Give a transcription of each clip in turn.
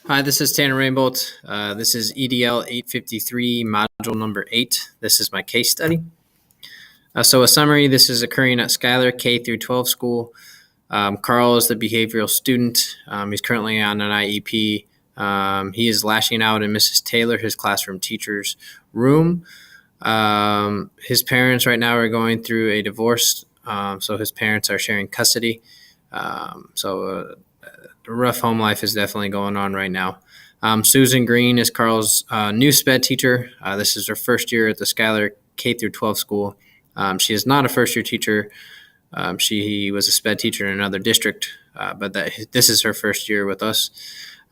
Hi, this is Tanner Rainbolt. This is EDL 853, module number 8. This is my case study. So a summary, this is occurring at Schuyler K through 12 school. Carl is the behavioral student. He's currently on an IEP. He is lashing out in Mrs. Taylor, his classroom teacher's room. His parents right now are going through a divorce, so his parents are sharing custody. So the rough home life is definitely going on right now. Susan Green is Carl's new SPED teacher. This is her first year at the Schuyler K through 12 school. She is not a first year teacher. She was a SPED teacher in another district, but this is her first year with us.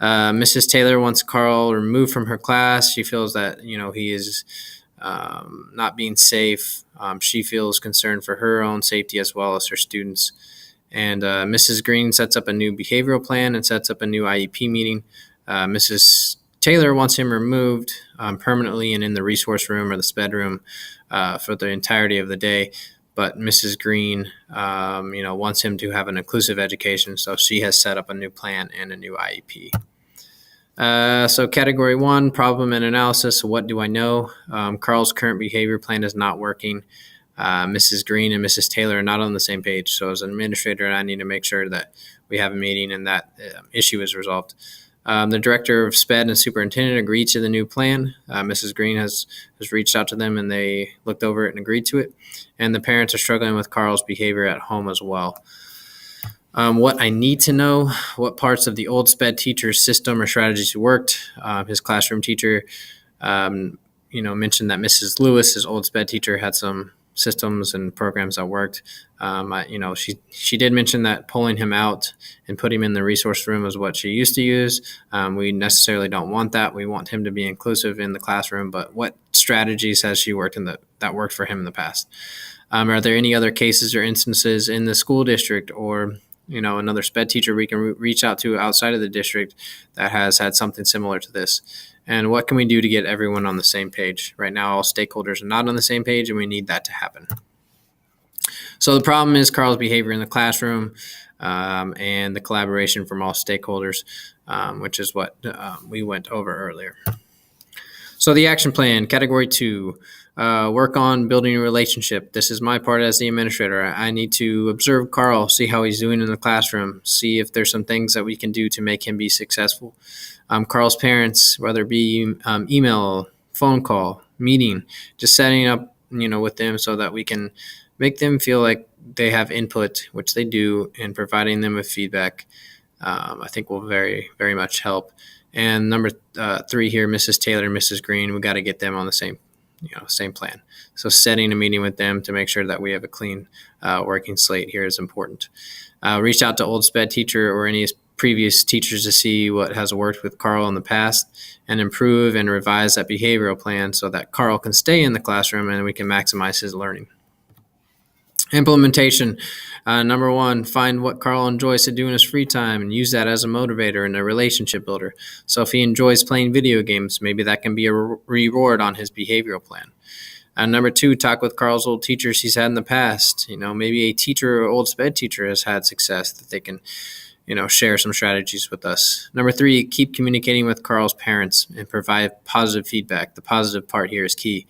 Mrs. Taylor wants Carl removed from her class. She feels that he is not being safe. She feels concerned for her own safety as well as her students. And Mrs. Green sets up a new behavioral plan and sets up a new IEP meeting. Mrs. Taylor wants him removed permanently and in the resource room or the SPED room for the entirety of the day. But Mrs. Green, wants him to have an inclusive education, so she has set up a new plan and a new IEP. So category 1, problem and analysis. What do I know? Carl's current behavior plan is not working. Mrs. Green and Mrs. Taylor are not on the same page. So as an administrator, I need to make sure that we have a meeting and that issue is resolved. The director of SPED and superintendent agreed to the new plan. Mrs. Green has reached out to them and they looked over it and agreed to it. And the parents are struggling with Carl's behavior at home as well. What I need to know, what parts of the old SPED teacher's system or strategies worked. His classroom teacher, mentioned that Mrs. Lewis, his old SPED teacher, had some systems and programs that worked. She did mention that pulling him out and putting him in the resource room is what she used to use. We necessarily don't want that. We want him to be inclusive in the classroom, but what strategies has she worked that worked for him in the past? Are there any other cases or instances in the school district or another SPED teacher we can reach out to outside of the district that has had something similar to this? And what can we do to get everyone on the same page? Right now, all stakeholders are not on the same page, and we need that to happen. So the problem is Carl's behavior in the classroom and the collaboration from all stakeholders, which is what we went over earlier. So the action plan, category 2, work on building a relationship. This is my part as the administrator. I need to observe Carl, see how he's doing in the classroom, see if there's some things that we can do to make him be successful. Carl's parents, whether it be email, phone call, meeting, just setting up, with them so that we can make them feel like they have input, which they do, and providing them with feedback, I think will very, very much help. And number 3 here, Mrs. Taylor and Mrs. Green, we got to get them on the same plan. So setting a meeting with them to make sure that we have a clean working slate here is important. Reach out to old SPED teacher or any previous teachers to see what has worked with Carl in the past and improve and revise that behavioral plan so that Carl can stay in the classroom and we can maximize his learning. Implementation. Number 1, find what Carl enjoys to do in his free time and use that as a motivator and a relationship builder. So if he enjoys playing video games, maybe that can be a reward on his behavioral plan. Number 2, talk with Carl's old teachers he's had in the past. Maybe a teacher or old SPED teacher has had success that they can share some strategies with us. Number 3, keep communicating with Carl's parents and provide positive feedback. The positive part here is key.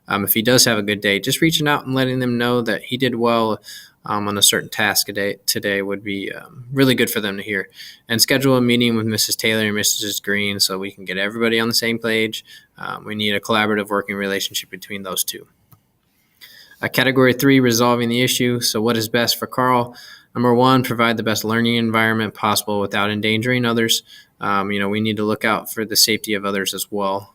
If he does have a good day, just reaching out and letting them know that he did well on a certain task today would be really good for them to hear. And schedule a meeting with Mrs. Taylor and Mrs. Green so we can get everybody on the same page. We need a collaborative working relationship between those two. Category 3, resolving the issue. So what is best for Carl? Number 1, provide the best learning environment possible without endangering others. We need to look out for the safety of others as well.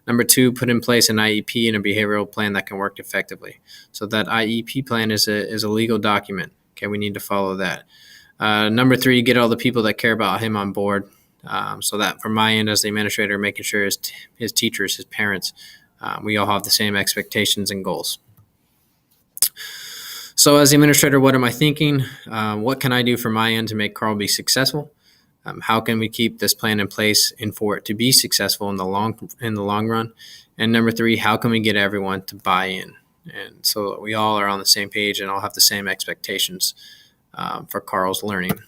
Number 2, put in place an IEP and a behavioral plan that can work effectively. So that IEP plan is a legal document. Okay, we need to follow that. Number 3, get all the people that care about him on board. So that from my end as the administrator, making sure his teachers, his parents, we all have the same expectations and goals. So as the administrator, what am I thinking? What can I do from my end to make Carl be successful? How can we keep this plan in place and for it to be successful in the long run? And number 3, how can we get everyone to buy in? And so that we all are on the same page and all have the same expectations for Carl's learning.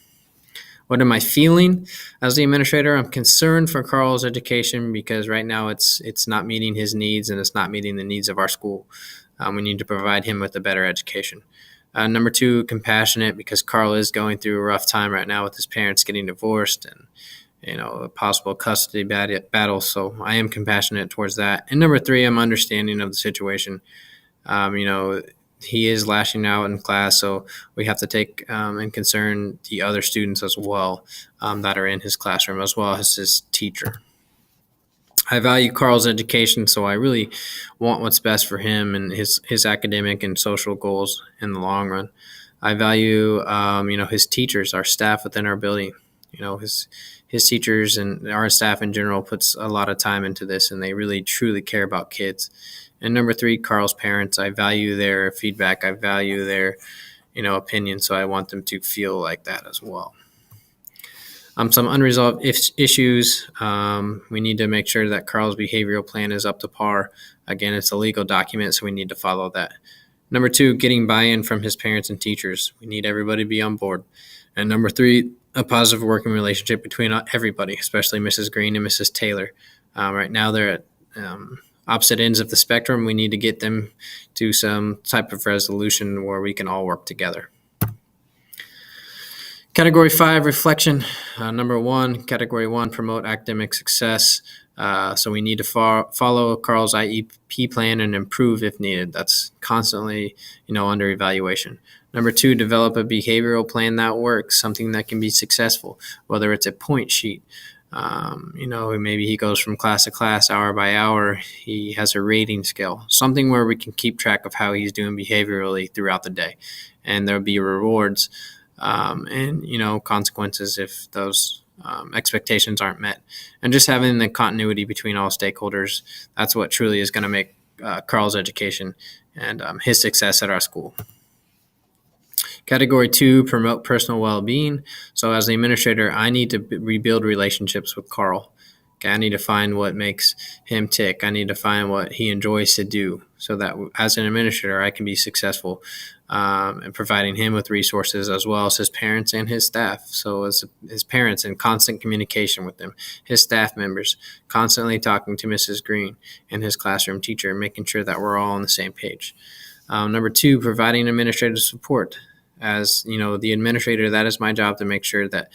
What am I feeling as the administrator? I'm concerned for Carl's education because right now it's not meeting his needs and it's not meeting the needs of our school. We need to provide him with a better education. Number two, compassionate, because Carl is going through a rough time right now with his parents getting divorced and a possible custody battle. So I am compassionate towards that. And number three, I'm understanding of the situation. He is lashing out in class, so we have to take and concern the other students as well that are in his classroom, as well as his teacher. I value Carl's education, so I really want what's best for him and his academic and social goals in the long run. I value, his teachers, our staff within our building. His teachers and our staff in general puts a lot of time into this, and they really truly care about kids. And number three, Carl's parents. I value their feedback. I value their, opinion. So I want them to feel like that as well. Some unresolved issues. We need to make sure that Carl's behavioral plan is up to par. Again, it's a legal document, so we need to follow that. Number two, getting buy-in from his parents and teachers. We need everybody to be on board. And number three, a positive working relationship between everybody, especially Mrs. Green and Mrs. Taylor. Right now, they're at opposite ends of the spectrum. We need to get them to some type of resolution where we can all work together. Category 5, reflection. Number 1, Category 1, promote academic success. So we need to follow Carl's IEP plan and improve if needed. That's constantly, under evaluation. Number 2, develop a behavioral plan that works, something that can be successful, whether it's a point sheet. Maybe he goes from class to class, hour by hour. He has a rating scale, something where we can keep track of how he's doing behaviorally throughout the day. And there'll be rewards and consequences if those expectations aren't met. And just having the continuity between all stakeholders, that's what truly is going to make Carl's education and his success at our school. Category 2, promote personal well-being. So as the administrator, I need to rebuild relationships with Carl. Okay, I need to find what makes him tick. I need to find what he enjoys to do so that as an administrator, I can be successful in providing him with resources as well as his parents and his staff. So as his parents, in constant communication with them, his staff members, constantly talking to Mrs. Green and his classroom teacher, making sure that we're all on the same page. Number 2, providing administrative support. As the administrator, that is my job to make sure that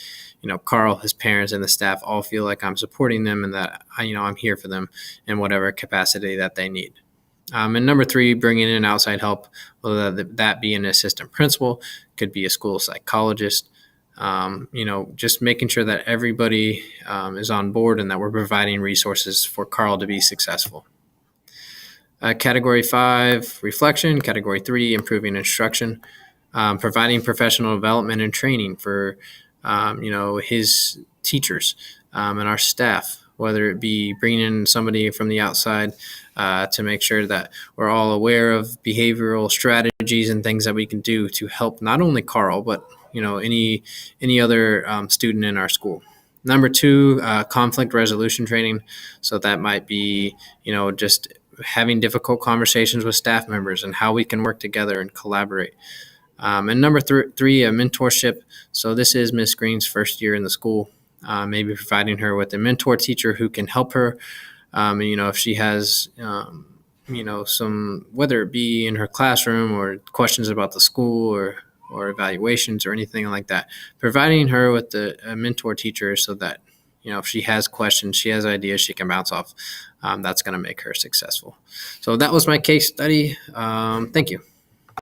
Carl, his parents, and the staff all feel like I'm supporting them and that I'm here for them in whatever capacity that they need. And number 3, bringing in outside help, whether that be an assistant principal, could be a school psychologist. Just making sure that everybody is on board and that we're providing resources for Carl to be successful. Category 5, reflection. Category 3, improving instruction. Providing professional development and training for, his teachers and our staff, whether it be bringing in somebody from the outside to make sure that we're all aware of behavioral strategies and things that we can do to help not only Carl, but, any other student in our school. Number 2, conflict resolution training. So that might be, just having difficult conversations with staff members and how we can work together and collaborate. And number 3, a mentorship. So this is Miss Green's first year in the school. Maybe providing her with a mentor teacher who can help her. If she has, some, whether it be in her classroom or questions about the school or evaluations or anything like that, providing her with a mentor teacher so that, if she has questions, she has ideas she can bounce off, that's going to make her successful. So that was my case study. Thank you.